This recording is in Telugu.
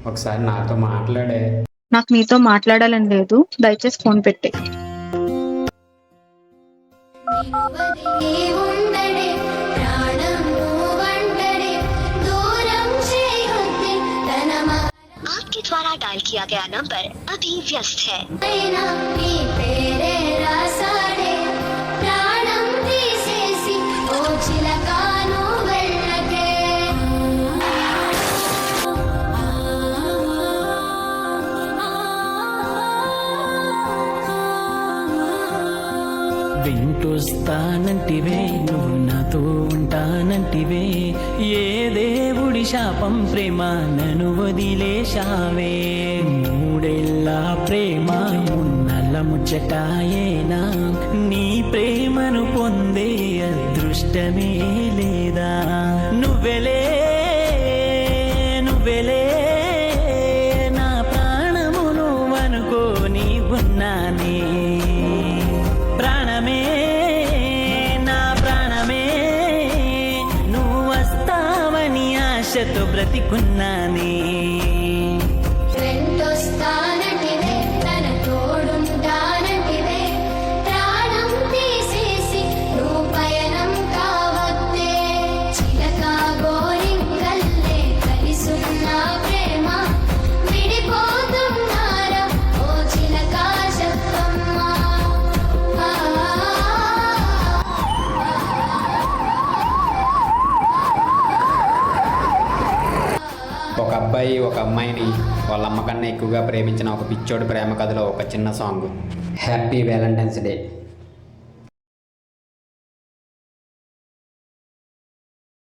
ఒకసారి నాతో మాట్లాడే. నాకు నీతో మాట్లాడాలని లేదు, దయచేసి ఫోన్ పెట్టే. आपके द्वारा डायल किया गया नंबर अभी व्यस्त है। వింటొస్తానంటివే నువ్వు నాతో ఉంటానంటివే, ఏ దేవుడి శాపం ప్రేమ నన్ను వదిలేశావే. మూడేళ్ళ ప్రేమ మున్నల ముచ్చటాయేనా, నీ ప్రేమను పొందే అదృష్టమే లేదా. నువ్వెలే నువ్వెలే నా ప్రాణమును అనుకోని ఉన్నానే. ప్రాణమే నా ప్రాణమే, నువ్వు వస్తావని ఆశతో బ్రతికున్నానే. ఒక అబ్బాయి ఒక అమ్మాయిని వాళ్ళ అమ్మ కన్నా ఎక్కువగా ప్రేమించిన ఒక పిచ్చోడి ప్రేమ కథలో ఒక చిన్న సాంగ్. Happy Valentine's day.